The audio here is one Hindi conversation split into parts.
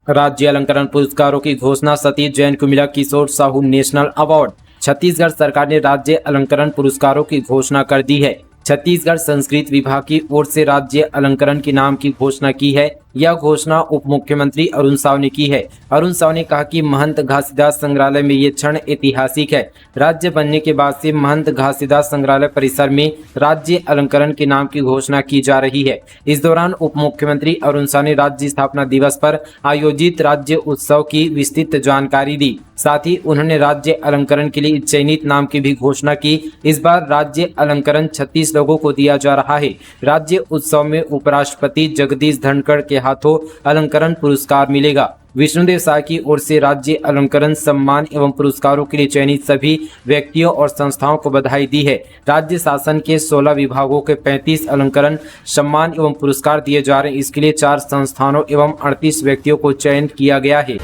राज्य अलंकरण पुरस्कारों की घोषणा, सतीश जैन को मिला किशोर साहू नेशनल अवार्ड। छत्तीसगढ़ सरकार ने राज्य अलंकरण पुरस्कारों की घोषणा कर दी है। छत्तीसगढ़ संस्कृत विभाग की ओर से राज्य अलंकरण के नाम की घोषणा की है। यह घोषणा उप मुख्यमंत्री अरुण साव ने की है। अरुण साव ने कहा कि महंत घासीदास संग्रहालय में ये क्षण ऐतिहासिक है। राज्य बनने के बाद से महंत घासीदास संग्रहालय परिसर में राज्य अलंकरण के नाम की घोषणा की जा रही है। इस दौरान उप मुख्यमंत्री अरुण साव ने राज्य स्थापना दिवस पर आयोजित राज्य उत्सव की विस्तृत जानकारी दी। साथ ही उन्होंने राज्य अलंकरण के लिए चयनित नाम की भी घोषणा की। इस बार राज्य अलंकरण 36 लोगों को दिया जा रहा है। राज्य उत्सव में उपराष्ट्रपति जगदीश धनखड़ के हाथों अलंकरण पुरस्कार मिलेगा। विष्णुदेव साय की ओर से राज्य अलंकरण सम्मान एवं पुरस्कारों के लिए चयनित सभी व्यक्तियों और संस्थाओं को बधाई दी है। राज्य शासन के 16 विभागों के 35 अलंकरण सम्मान एवं पुरस्कार दिए जा रहे हैं। इसके लिए 4 संस्थानों एवं 38 व्यक्तियों को चयन किया गया है।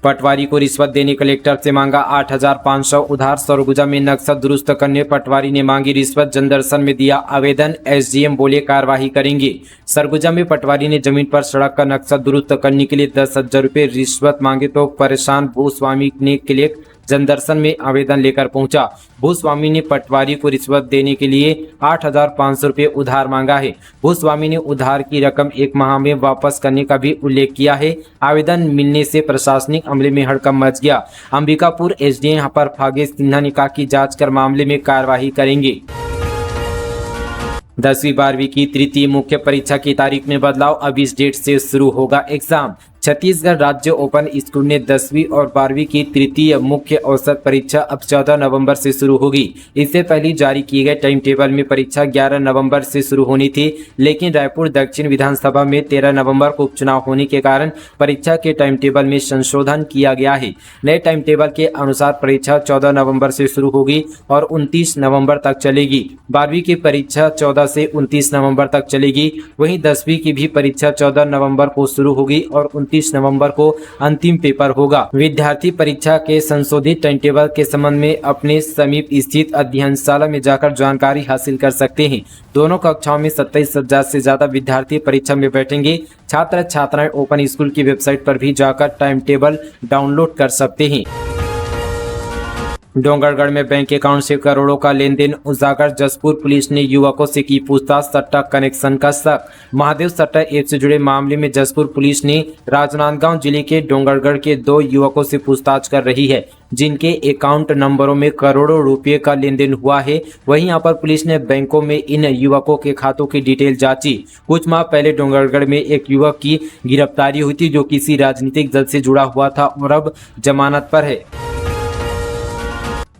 पटवारी को रिश्वत देने कलेक्टर से मांगा 8,500 उधार। सरगुजा में नक्शा दुरुस्त करने पटवारी ने मांगी रिश्वत। जनदर्शन में दिया आवेदन। एसडीएम बोले कार्रवाई करेंगे। सरगुजा में पटवारी ने जमीन पर सड़क का नक्शा दुरुस्त करने के लिए 10,000 रुपये रिश्वत मांगे तो परेशान भूस्वामी ने कलेक्टर जनदर्शन में आवेदन लेकर पहुंचा। भूस्वामी ने पटवारी को रिश्वत देने के लिए 8,500 रुपये उधार मांगा है। भूस्वामी ने उधार की रकम 1 माह में वापस करने का भी उल्लेख किया है। आवेदन मिलने से प्रशासनिक अमले में हड़कंप मच गया। अंबिकापुर एसडीएम पर फागे सिन्हा ने कहा कि जांच कर मामले में कार्रवाई करेंगे। 10वीं 12वीं की तृतीय मुख्य परीक्षा की तारीख में बदलाव। अब इस डेट से शुरू होगा एग्जाम। छत्तीसगढ़ राज्य ओपन स्कूल ने 10वीं और 12वीं की तृतीय मुख्य औसत परीक्षा अब 14 नवंबर से शुरू होगी। इससे पहले जारी किए गए टाइम टेबल में परीक्षा 11 नवंबर से शुरू होनी थी, लेकिन रायपुर दक्षिण विधानसभा में 13 नवंबर को उपचुनाव होने के कारण परीक्षा के टाइम टेबल में संशोधन किया गया है। नए टाइम टेबल के अनुसार परीक्षा 14 नवंबर से शुरू होगी और 29 नवंबर तक चलेगी। 12वीं की परीक्षा 14 से 29 नवंबर तक चलेगी। वहीं 10वीं की भी परीक्षा 14 नवंबर को शुरू होगी और 29 नवंबर को अंतिम पेपर होगा। विद्यार्थी परीक्षा के संशोधित टाइम टेबल के संबंध में अपने समीप स्थित अध्ययनशाला में जाकर जानकारी हासिल कर सकते हैं। दोनों कक्षाओं में 27,000 से ज्यादा विद्यार्थी परीक्षा में बैठेंगे। छात्र छात्राएं ओपन स्कूल की वेबसाइट पर भी जाकर टाइम टेबल डाउनलोड कर सकते हैं। डोंगरगढ़ में बैंक अकाउंट से करोड़ों का लेन देन उजागर। जसपुर पुलिस ने युवकों से की पूछताछ। सट्टा कनेक्शन का शक। महादेव सट्टा ऐप से जुड़े मामले में जसपुर पुलिस ने राजनांदगांव जिले के डोंगरगढ़ के 2 युवकों से पूछताछ कर रही है, जिनके अकाउंट नंबरों में करोड़ों रुपए का लेन देन हुआ है। वहीं यहाँ पर पुलिस ने बैंकों में इन युवकों के खातों की डिटेल जांची। कुछ माह पहले डोंगरगढ़ में एक युवक की गिरफ्तारी हुई थी जो किसी राजनीतिक दल से जुड़ा हुआ था और अब जमानत पर है।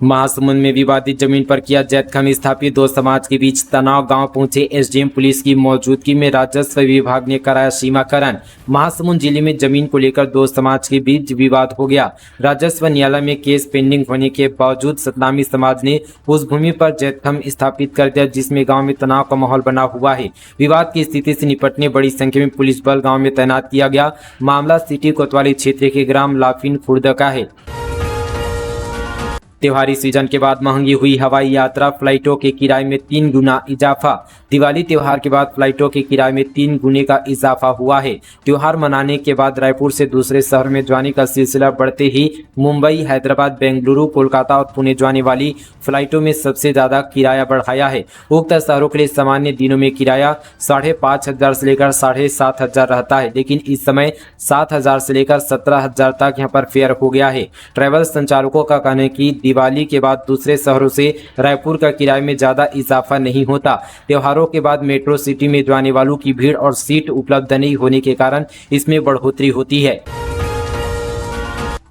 महासमुंद में विवादित जमीन पर किया जैतखाम स्थापित। 2 समाज के बीच तनाव। गांव पहुंचे एसडीएम पुलिस की मौजूदगी में राजस्व विभाग ने कराया सीमाकरण। महासमुंद जिले में जमीन को लेकर 2 समाज के बीच विवाद हो गया। राजस्व न्यायालय में केस पेंडिंग होने के बावजूद सतनामी समाज ने उस भूमि पर जैतखाम स्थापित कर दिया, जिसमें गाँव में तनाव का माहौल बना हुआ है। विवाद की स्थिति से निपटने बड़ी संख्या में पुलिस बल गाँव में तैनात किया गया। मामला सिटी कोतवाली क्षेत्र के ग्राम लाफिन खुर्द का है। त्योहारी सीजन के बाद महंगी हुई हवाई यात्रा। फ्लाइटों के किराए में 3 गुना इजाफा। दिवाली त्योहार के बाद फ्लाइटों के किराए में 3 गुने का इजाफा हुआ है। त्योहार मनाने के बाद रायपुर से दूसरे शहर में जाने का सिलसिला बढ़ते ही मुंबई, हैदराबाद, बेंगलुरु, कोलकाता और पुणे जाने वाली फ्लाइटों में सबसे ज्यादा किराया बढ़ाया है। उक्त शहरों के लिए सामान्य दिनों में किराया 5,500 से लेकर 7,500 रहता है, लेकिन इस समय 7,000 से लेकर 17,000 तक यहाँ पर फेयर हो गया है। ट्रैवल संचालकों का कहना है कि दिवाली के बाद दूसरे शहरों से रायपुर का किराए में ज्यादा इजाफा नहीं होता। त्योहारों के बाद मेट्रो सिटी में जाने वालों की भीड़ और सीट उपलब्ध नहीं होने के कारण इसमें बढ़ोतरी होती है।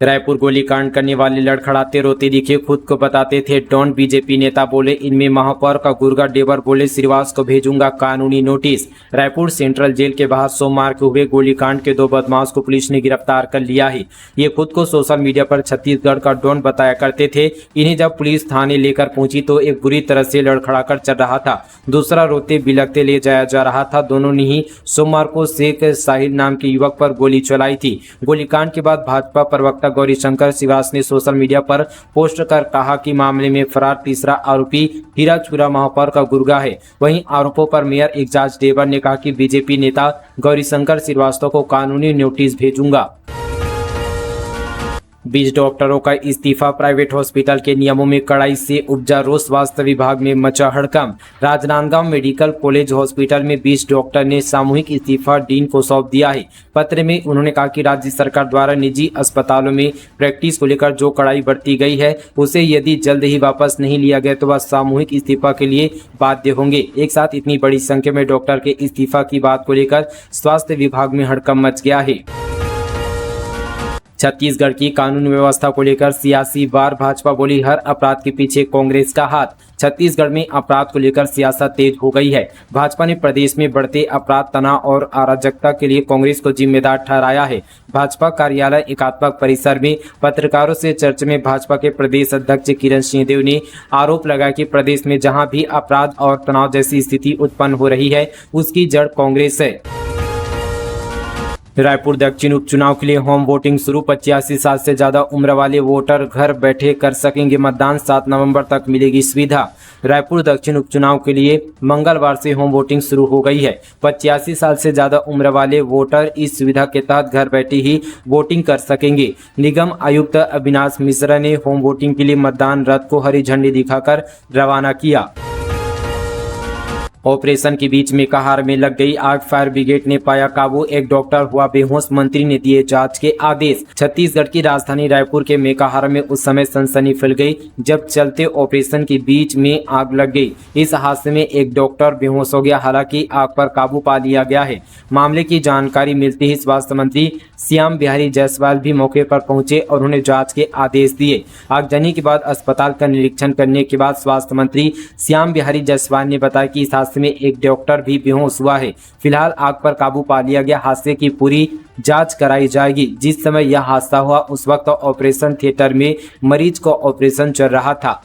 रायपुर गोलीकांड करने वाले लड़खड़ाते रोते दिखे, खुद को बताते थे डॉन। बीजेपी नेता बोले इनमें महापौर का गुर्गा डेवर बोले श्रीवास को भेजूंगा कानूनी नोटिस। रायपुर सेंट्रल जेल के बाहर सोमवार को हुए गोलीकांड के 2 बदमाश को पुलिस ने गिरफ्तार कर लिया है। ये खुद को सोशल मीडिया पर छत्तीसगढ़ का डॉन बताया करते थे। इन्हें जब पुलिस थाने लेकर पहुंची तो एक बुरी तरह से लड़खड़ाकर चल रहा था, दूसरा रोते बिलखते ले जाया जा रहा था। दोनों ने ही सोमवार को शेख साहिल नाम के युवक पर गोली चलाई थी। गोलीकांड के बाद भाजपा प्रवक्ता संस्थापक गौरीशंकर श्रीवास ने सोशल मीडिया पर पोस्ट कर कहा कि मामले में फरार तीसरा आरोपी हीराचूरा महापौर का गुर्गा है। वहीं आरोपों पर मेयर एजाज देवर ने कहा कि बीजेपी नेता गौरीशंकर श्रीवास्तव को कानूनी नोटिस भेजूंगा। 20 डॉक्टरों का इस्तीफा, प्राइवेट हॉस्पिटल के नियमों में कड़ाई से उपजा रोष, स्वास्थ्य विभाग में मचा हड़कंप। राजनांदगांव मेडिकल कॉलेज हॉस्पिटल में 20 डॉक्टर ने सामूहिक इस्तीफा डीन को सौंप दिया है। पत्र में उन्होंने कहा कि राज्य सरकार द्वारा निजी अस्पतालों में प्रैक्टिस को लेकर जो कड़ाई बरती गई है उसे यदि जल्द ही वापस नहीं लिया गया तो वह सामूहिक इस्तीफा के लिए बाध्य होंगे। एक साथ इतनी बड़ी संख्या में डॉक्टर के इस्तीफा की बात को लेकर स्वास्थ्य विभाग में हड़कंप मच गया है। छत्तीसगढ़ की कानून व्यवस्था को लेकर सियासी वार, भाजपा बोली हर अपराध के पीछे कांग्रेस का हाथ। छत्तीसगढ़ में अपराध को लेकर सियासत तेज हो गई है। भाजपा ने प्रदेश में बढ़ते अपराध, तनाव और अराजकता के लिए कांग्रेस को जिम्मेदार ठहराया है। भाजपा कार्यालय एकात्मक परिसर में पत्रकारों से चर्चा में भाजपा के प्रदेश अध्यक्ष किरण सिंहदेव ने आरोप लगाया कि प्रदेश में जहां भी अपराध और तनाव जैसी स्थिति उत्पन्न हो रही है उसकी जड़ कांग्रेस है। रायपुर दक्षिण उपचुनाव के लिए होम वोटिंग शुरू, 85 साल से ज्यादा उम्र वाले वोटर घर बैठे कर सकेंगे मतदान, 7 नवंबर तक मिलेगी सुविधा। रायपुर दक्षिण उपचुनाव के लिए मंगलवार से होम वोटिंग शुरू हो गई है। 85 साल से ज्यादा उम्र वाले वोटर इस सुविधा के तहत घर बैठे ही वोटिंग कर सकेंगे। निगम आयुक्त अविनाश मिश्रा ने होम वोटिंग के लिए मतदान रथ को हरी झंडी दिखाकर रवाना किया। ऑपरेशन के बीच में कहार में लग गई आग, फायर ब्रिगेड ने पाया काबू, एक डॉक्टर हुआ बेहोश, मंत्री ने दिए जांच के आदेश। छत्तीसगढ़ की राजधानी रायपुर के मेकाहारा में उस समय सनसनी फैल गई जब चलते ऑपरेशन के बीच में आग लग गई। इस हादसे में एक डॉक्टर बेहोश हो गया, हालांकि आग पर काबू पा लिया गया है। मामले की जानकारी मिलते ही स्वास्थ्य मंत्री श्याम बिहारी जायसवाल भी मौके पर पहुंचे और उन्हें जांच के आदेश दिए। आगजनी के बाद अस्पताल का निरीक्षण करने के बाद स्वास्थ्य मंत्री श्याम बिहारी जायसवाल ने बताया कि इस हादसे में एक डॉक्टर भी बेहोश हुआ है। फिलहाल आग पर काबू पा लिया गया। हादसे की पूरी जांच कराई जाएगी। जिस समय यह हादसा हुआ उस वक्त ऑपरेशन थिएटर में मरीज का ऑपरेशन चल रहा था।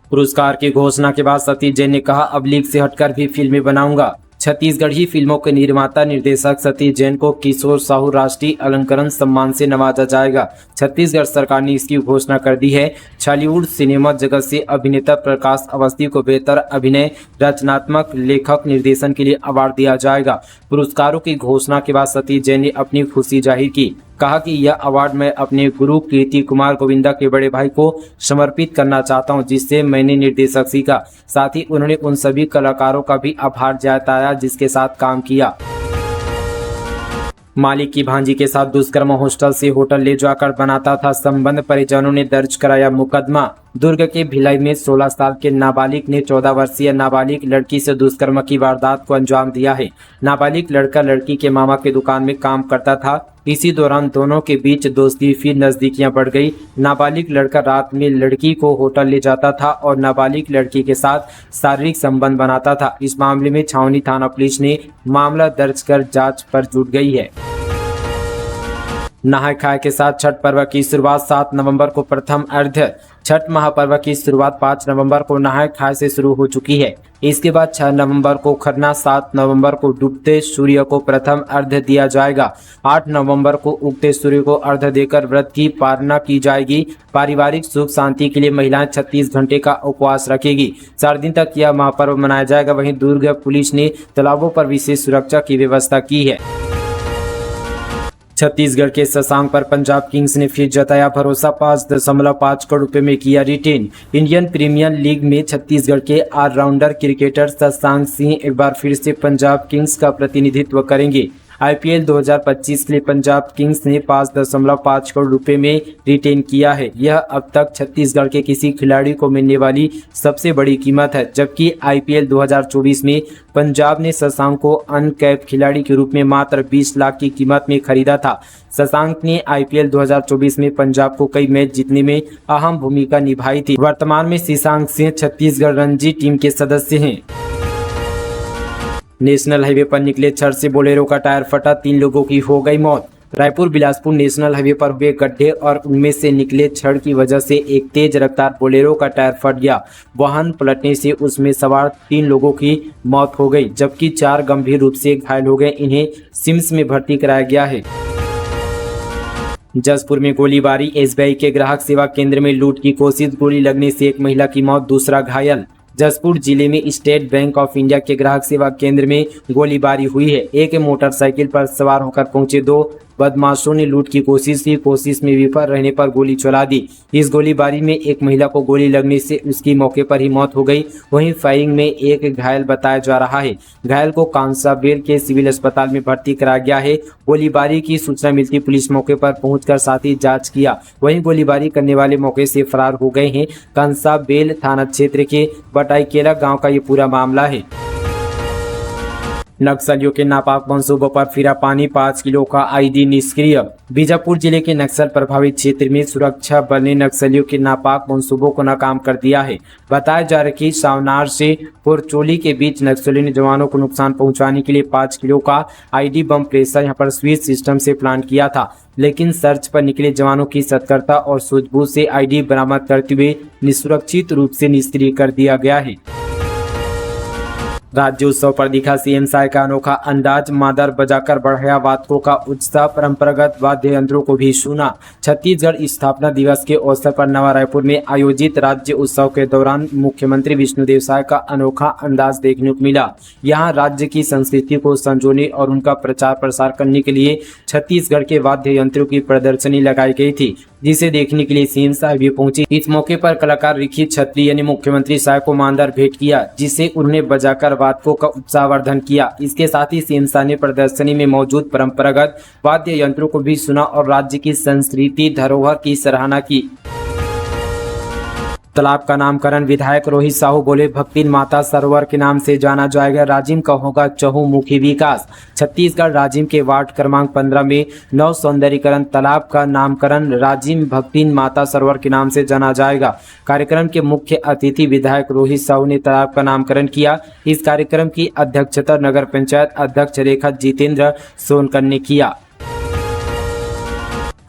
पुरस्कार की घोषणा के बाद सतीश जैन ने कहा, अब लीग से हटकर भी फिल्में बनाऊंगा। छत्तीसगढ़ी फिल्मों के निर्माता निर्देशक सतीश जैन को किशोर साहू राष्ट्रीय अलंकरण सम्मान से नवाजा जाएगा। छत्तीसगढ़ सरकार ने इसकी घोषणा कर दी है। बॉलीवुड सिनेमा जगत से अभिनेता प्रकाश अवस्थी को बेहतर अभिनय, रचनात्मक, लेखक, निर्देशन के लिए अवार्ड दिया जाएगा। पुरस्कारों की घोषणा के बाद सतीश जैन ने अपनी खुशी जाहिर की। कहा कि यह अवार्ड मैं अपने गुरु कीर्ति कुमार गोविंदा के बड़े भाई को समर्पित करना चाहता हूं, जिससे मैंने निर्देशक सीखा। साथ ही उन्होंने उन सभी कलाकारों का भी आभार जताया जिसके साथ काम किया। मालिक की भांजी के साथ दुष्कर्म, हॉस्टल से होटल ले जाकर बनाता था संबंध, परिजनों ने दर्ज कराया मुकदमा। दुर्ग के भिलाई में 16 साल के नाबालिग ने 14 वर्षीय नाबालिग लड़की से दुष्कर्म की वारदात को अंजाम दिया है। नाबालिग लड़का लड़की के मामा के दुकान में काम करता था। इसी दौरान दोनों के बीच दोस्ती, फिर नजदीकियां बढ़ गई। नाबालिग लड़का रात में लड़की को होटल ले जाता था और नाबालिग लड़की के साथ शारीरिक संबंध बनाता था। इस मामले में छावनी थाना पुलिस ने मामला दर्ज कर जांच पर जुट गई है। नहाय खाए के साथ छठ पर्व की शुरुआत, 7 नवंबर को प्रथम अर्घ्य। छठ महापर्व की शुरुआत 5 नवंबर को नहाय खाए से शुरू हो चुकी है। इसके बाद 6 नवंबर को खरना, 7 नवंबर को डूबते सूर्य को प्रथम अर्घ्य दिया जाएगा। 8 नवंबर को उगते सूर्य को अर्घ्य देकर व्रत की पालना की जाएगी। पारिवारिक सुख शांति के लिए महिलाएं 36 घंटे का उपवास रखेगी। 4 दिन तक यह महापर्व मनाया जाएगा। वहीं दुर्ग पुलिस ने तालाबों पर विशेष सुरक्षा की व्यवस्था की है। छत्तीसगढ़ के शशांक पर पंजाब किंग्स ने फिर जताया भरोसा, 5.5 करोड़ रुपए में किया रिटेन। इंडियन प्रीमियर लीग में छत्तीसगढ़ के ऑलराउंडर क्रिकेटर शशांक सिंह एक बार फिर से पंजाब किंग्स का प्रतिनिधित्व करेंगे। आईपीएल 2025 के लिए पंजाब किंग्स ने 5.5 करोड़ रुपए में रिटेन किया है। यह अब तक छत्तीसगढ़ के किसी खिलाड़ी को मिलने वाली सबसे बड़ी कीमत है। जबकि आईपीएल 2024 में पंजाब ने शशांक को अनकैप खिलाड़ी के रूप में मात्र 20 लाख की कीमत में खरीदा था। शशांक ने आईपीएल 2024 में पंजाब को कई मैच जीतने में अहम भूमिका निभाई थी। वर्तमान में शशांक सिंह छत्तीसगढ़ रणजी टीम के सदस्य हैं। नेशनल हाईवे पर निकले छड़ से बोलेरो का टायर फटा, 3 लोगों की हो गई मौत। रायपुर बिलासपुर नेशनल हाईवे पर हुए गड्ढे और उनमें से निकले छड़ की वजह से एक तेज रफ्तार बोलेरो का टायर फट गया। वाहन पलटने से उसमें सवार 3 लोगों की मौत हो गई, जबकि 4 गंभीर रूप से घायल हो गए। इन्हें सिम्स में भर्ती कराया गया है। जसपुर में गोलीबारी, एसबीआई के ग्राहक सेवा केंद्र में लूट की कोशिश, गोली लगने से एक महिला की मौत, दूसरा घायल। जसपुर जिले में स्टेट बैंक ऑफ इंडिया के ग्राहक सेवा केंद्र में गोलीबारी हुई है। एक मोटरसाइकिल पर सवार होकर पहुंचे दो बदमाशों ने लूट की कोशिश की। कोशिश में विफल रहने पर गोली चला दी। इस गोलीबारी में एक महिला को गोली लगने से उसकी मौके पर ही मौत हो गई। वहीं फायरिंग में एक घायल बताया जा रहा है। घायल को कांसाबेल के सिविल अस्पताल में भर्ती कराया गया है। गोलीबारी की सूचना मिलती पुलिस मौके पर पहुंचकर साथी जांच किया। वहीं गोलीबारी करने वाले मौके से फरार हो गए हैं। कांसाबेल थाना क्षेत्र के बटाईकेला गांव का ये पूरा मामला है। नक्सलियों के नापाक मंसूबों पर फिरा पानी, 5 किलो का आईडी निष्क्रिय। बीजापुर जिले के नक्सल प्रभावित क्षेत्र में सुरक्षा बल ने नक्सलियों के नापाक मंसूबों को नाकाम कर दिया है। बताया जा रहा है कि सावनार से पुरचोली के बीच नक्सलियों ने जवानों को नुकसान पहुंचाने के लिए 5 किलो का आईडी बम प्रेशर यहां पर स्विच सिस्टम से प्लान किया था, लेकिन सर्च पर निकले जवानों की सतर्कता और सूझबूझ से आईडी बरामद करते हुए निसुरक्षित रूप से निष्क्रिय कर दिया गया है। राज्य उत्सव पर दिखा सीएम साय का अनोखा अंदाज, मादर बजाकर बढ़ाया वादकों का उत्साह, परंपरागत वाद्य यंत्रों को भी सुना। छत्तीसगढ़ स्थापना दिवस के अवसर पर नवा रायपुर में आयोजित राज्य उत्सव के दौरान मुख्यमंत्री विष्णुदेव साय का अनोखा अंदाज देखने को मिला। यहाँ राज्य की संस्कृति को संजोने और उनका प्रचार प्रसार करने के लिए छत्तीसगढ़ के वाद्य यंत्रों की प्रदर्शनी लगाई गई थी, जिसे देखने के लिए सीएम साय भी पहुंची। इस मौके पर कलाकार रिखी छत्री यानी मुख्यमंत्री साय को मानदार भेंट किया, जिसे उन्होंने बजाकर वादकों का उत्साहवर्धन किया। इसके साथ ही सीएम साय ने प्रदर्शनी में मौजूद परंपरागत वाद्य यंत्रों को भी सुना और राज्य की संस्कृति धरोहर की सराहना की। तालाब का नामकरण, विधायक रोहित साहू बोले भक्तिन माता सरोवर के नाम से जाना जाएगा। राजिम का होगा चहुमुखी विकास। छत्तीसगढ़ राजिम के वार्ड क्रमांक 15 में नव सौंदर्यीकरण तालाब का नामकरण राजिम भक्तिन माता सरोवर के नाम से जाना जाएगा। कार्यक्रम के मुख्य अतिथि विधायक रोहित साहू ने तालाब का नामकरण किया। इस कार्यक्रम की अध्यक्षता नगर पंचायत अध्यक्ष रेखा जितेंद्र सोनकर ने किया।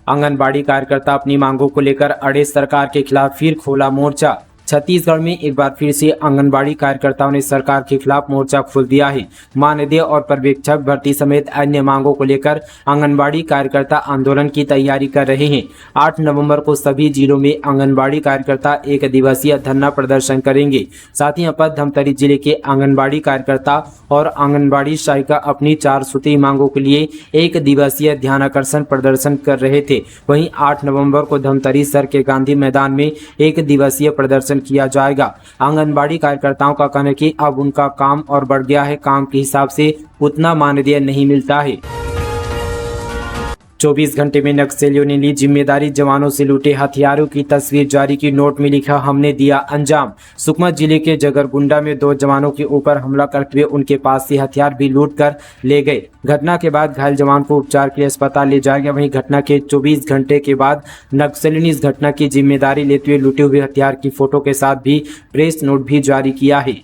आंगनबाड़ी कार्यकर्ता अपनी मांगों को लेकर अड़े, सरकार के खिलाफ फिर खोला मोर्चा। छत्तीसगढ़ में एक बार फिर से आंगनबाड़ी कार्यकर्ताओं ने सरकार के खिलाफ मोर्चा खोल दिया है। मानदेय और पर्यवेक्षक भर्ती समेत अन्य मांगों को लेकर आंगनबाड़ी कार्यकर्ता आंदोलन की तैयारी कर रहे हैं। 8 नवंबर को सभी जिलों में आंगनबाड़ी कार्यकर्ता एक दिवसीय धरना प्रदर्शन करेंगे। साथ ही अपर धमतरी जिले के आंगनबाड़ी कार्यकर्ता और आंगनबाड़ी सहायिका अपनी 4 सूत्री मांगों के लिए एक दिवसीय ध्यानाकर्षण प्रदर्शन कर रहे थे। वहीं 8 नवंबर को धमतरी सर के गांधी मैदान में एक दिवसीय प्रदर्शन किया जाएगा। आंगनबाड़ी कार्यकर्ताओं का कहना है कि अब उनका काम और बढ़ गया है, काम के हिसाब से उतना मानदेय नहीं मिलता है। 24 घंटे में नक्सलियों ने ली जिम्मेदारी, जवानों से लूटे हथियारों की तस्वीर जारी की, नोट में लिखा हमने दिया अंजाम। सुकमा जिले के जगरगुंडा में 2 जवानों के ऊपर हमला करते हुए उनके पास से हथियार भी लूट कर ले गए। घटना के बाद घायल जवान को उपचार के लिए अस्पताल ले जाया गया। वहीं घटना के 24 घंटे के बाद नक्सलियों ने इस घटना की जिम्मेदारी लेते हुए लूटे हुए हथियार की फोटो के साथ भी प्रेस नोट भी जारी किया है।